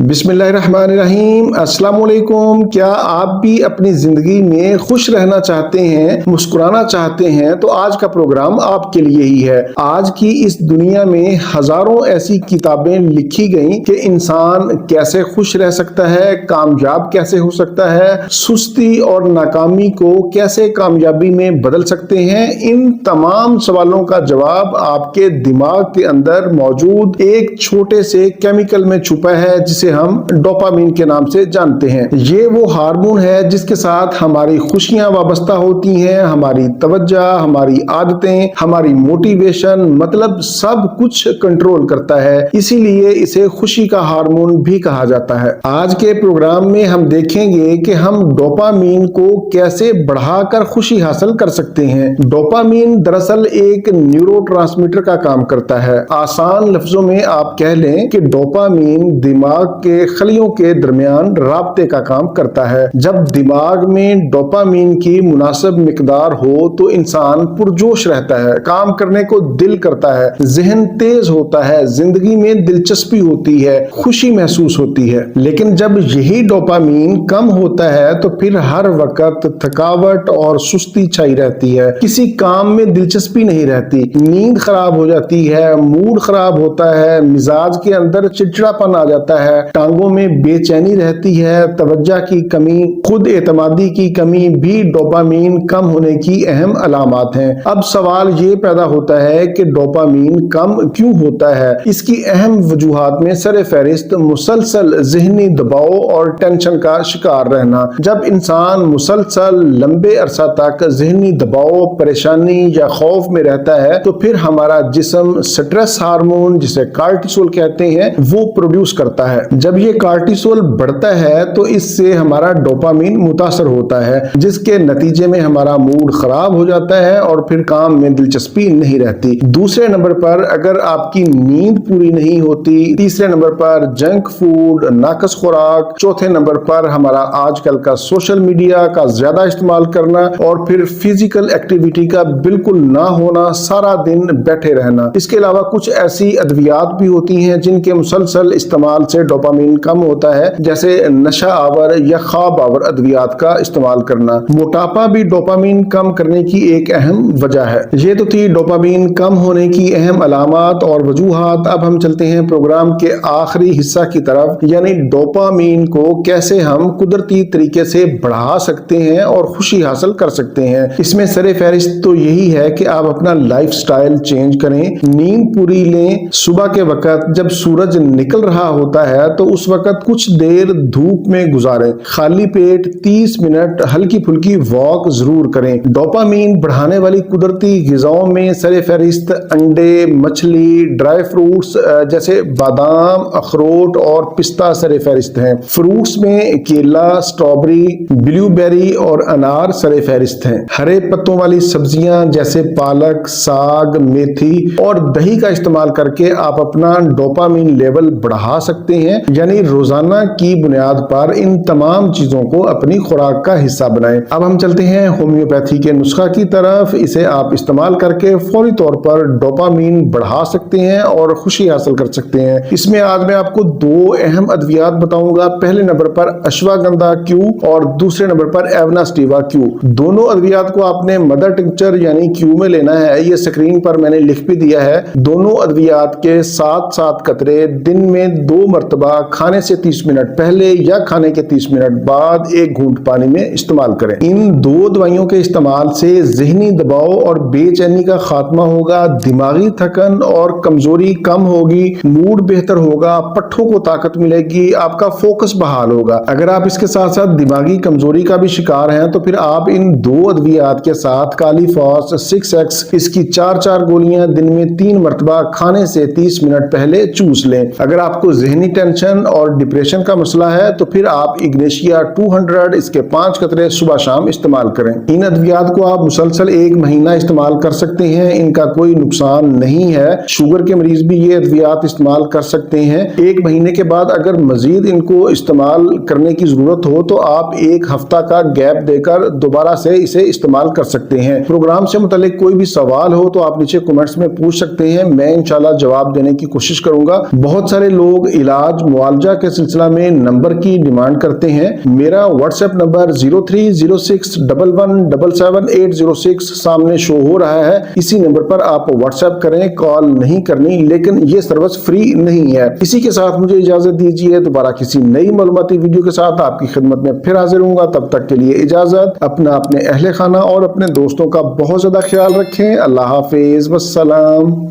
बिस्मिल्लाहिर्रहमानिर्रहीम। अस्सलाम वालेकुम। क्या आप भी अपनी जिंदगी में खुश रहना चाहते हैं, मुस्कुराना चाहते हैं, तो आज का प्रोग्राम आपके लिए ही है। आज की इस दुनिया में हजारों ऐसी किताबें लिखी गई कि इंसान कैसे खुश रह सकता है, कामयाब कैसे हो सकता है, सुस्ती और नाकामी को कैसे कामयाबी में बदल सकते हैं। इन तमाम सवालों का जवाब आपके दिमाग के अंदर मौजूद एक छोटे से केमिकल में छुपा है, जिसे हम डोपामीन के नाम से जानते हैं। ये वो हार्मोन है जिसके साथ हमारी खुशियां वाबस्ता होती हैं, हमारी तवज्जो, हमारी आदतें, हमारी मोटिवेशन, मतलब सब कुछ कंट्रोल करता है। इसीलिए इसे खुशी का हार्मोन भी कहा जाता है। आज के प्रोग्राम में हम देखेंगे कि हम डोपामीन को कैसे बढ़ाकर खुशी हासिल कर सकते हैं। डोपामीन दरअसल एक न्यूरोट्रांसमीटर का काम करता है। आसान लफ्जों में आप कह लें कि डोपामीन दिमाग के खलियों के दरमियान राब्ते का काम करता है। जब दिमाग में डोपामीन की मुनासिब मिकदार हो तो इंसान पुरजोश रहता है, काम करने को दिल करता है, जहन तेज होता है, जिंदगी में दिलचस्पी होती है, खुशी महसूस होती है। लेकिन जब यही डोपामीन कम होता है तो फिर हर वक्त थकावट और सुस्ती छाई रहती है, किसी काम में दिलचस्पी नहीं रहती, नींद खराब हो जाती है, मूड खराब होता है, मिजाज के अंदर चिड़चिड़ापन आ जाता है, टांगों में बेचैनी रहती है, तवज्जो की कमी, खुद एतमादी की कमी भी डोपामीन कम होने की अहम अलामात हैं। अब सवाल ये पैदा होता है कि डोपामीन कम क्यों होता है। इसकी अहम वजूहात में सर फहरिस्त मुसलसल ज़हनी दबाव और टेंशन का शिकार रहना। जब इंसान मुसलसल लंबे अरसा तक ज़हनी दबाव, परेशानी या खौफ में रहता है तो फिर हमारा जिस्म स्ट्रेस हार्मोन, जिसे कार्टिसोल कहते हैं, वो प्रोड्यूस करता है। जब ये कार्टिसोल बढ़ता है तो इससे हमारा डोपामीन मुतासर होता है, जिसके नतीजे में हमारा मूड खराब हो जाता है और फिर काम में दिलचस्पी नहीं रहती। दूसरे नंबर पर अगर आपकी नींद पूरी नहीं होती, तीसरे नंबर पर जंक फूड, नाकस खुराक, चौथे नंबर पर हमारा आजकल का सोशल मीडिया का ज्यादा इस्तेमाल करना और फिर फिजिकल एक्टिविटी का बिल्कुल ना होना, सारा दिन बैठे रहना। इसके अलावा कुछ ऐसी अद्वियात भी होती हैं जिनके मुसलसल इस्तेमाल से डोपामीन कम होता है, जैसे नशा आवर या ख्वाब आवर अद्वियात का इस्तेमाल करना। मोटापा भी डोपामीन कम करने की एक अहम वजह है। ये तो थी डोपामीन कम होने की अहम अलामात और वजूहात। अब हम चलते हैं प्रोग्राम के आखिरी हिस्सा की तरफ, यानी डोपामीन को कैसे हम कुदरती तरीके से बढ़ा सकते हैं और खुशी हासिल कर सकते हैं। इसमें सरे फहरिस्त तो यही है कि आप अपना लाइफ स्टाइल चेंज करें, नींद पूरी लें, सुबह के वक्त जब सूरज निकल रहा होता है तो उस वक्त कुछ देर धूप में गुजारें, खाली पेट 30 मिनट हल्की फुल्की वॉक जरूर करें। डोपामीन बढ़ाने वाली कुदरती ग़िज़ाओं में सरे फहरिस्त अंडे, मछली, ड्राई फ्रूट्स जैसे बादाम, अखरोट और पिस्ता सरे फहरिस्त हैं। फ्रूट्स में केला, स्ट्रॉबेरी, ब्लूबेरी और अनार सरे फहरिस्त हैं। हरे पत्तों वाली सब्जियां जैसे पालक, साग, मेथी और दही का इस्तेमाल करके आप अपना डोपामीन लेवल बढ़ा सकते हैं। यानी रोजाना की बुनियाद पर इन तमाम चीजों को अपनी खुराक का हिस्सा बनाएं। अब हम चलते हैं होम्योपैथी के नुस्खा की तरफ। इसे आप इस्तेमाल करके फौरी तौर पर डोपामीन बढ़ा सकते हैं और खुशी हासिल कर सकते हैं। इसमें आज मैं आपको दो अहम अद्वियात बताऊंगा। पहले नंबर पर अश्वगंधा क्यू और दूसरे नंबर पर एवनास्टिवा क्यू। दोनों अद्वियात को आपने मदर टिंक्चर यानी क्यू में लेना है। ये स्क्रीन पर मैंने लिख भी दिया है। दोनों अद्वियात के 7-7 कतरे दिन में 2 मरतबा खाने से 30 मिनट पहले या खाने के 30 मिनट बाद 1 घूंट पानी में इस्तेमाल करें। इन दो दवाइयों के इस्तेमाल से ज़हनी दबाव और बेचैनी का खात्मा होगा, दिमागी थकन और कमजोरी कम होगी, मूड बेहतर होगा, पट्ठों को ताकत मिलेगी, आपका फोकस बहाल होगा। अगर आप इसके साथ साथ दिमागी कमजोरी का भी शिकार हैं तो फिर आप इन दो अद्वियात के साथ कालीफॉस 6x इसकी 4-4 गोलियां दिन में 3 मरतबा खाने से 30 मिनट पहले चूस लें। अगर आपको ज़हनी टेंशन और डिप्रेशन का मसला है तो फिर आप इग्नेशिया 200 इसके 5 कतरे सुबह शाम इस्तेमाल करें। इन अद्वियात को आप मुसलसल 1 महीना इस्तेमाल कर सकते हैं, इनका कोई नुकसान नहीं है। शुगर के मरीज भी ये अद्वियात इस्तेमाल कर सकते हैं। 1 महीने के बाद अगर मजीद इनको इस्तेमाल करने की जरूरत हो तो आप 1 हफ्ता का गैप देकर दोबारा से इसे इस्तेमाल कर सकते हैं। प्रोग्राम से मुतालिक कोई भी सवाल हो तो आप नीचे कमेंट्स में पूछ सकते हैं, मैं इंशाल्लाह जवाब देने की कोशिश करूंगा। बहुत सारे लोग इलाज معالجہ کے سلسلہ میں نمبر کی ڈیمانڈ کرتے ہیں، میرا واٹس ایپ نمبر 030611777806 سامنے شو ہو رہا ہے۔ اسی نمبر پر آپ واٹس ایپ کریں، کال نہیں کرنی، لیکن یہ سروس فری نہیں ہے۔ اسی کے ساتھ مجھے اجازت دیجیے، دوبارہ کسی نئی معلوماتی ویڈیو کے ساتھ آپ کی خدمت میں پھر حاضر ہوں گا۔ تب تک کے لیے اجازت، اپنے اہل خانہ اور اپنے دوستوں کا بہت زیادہ خیال رکھیں۔ اللہ حافظ، والسلام۔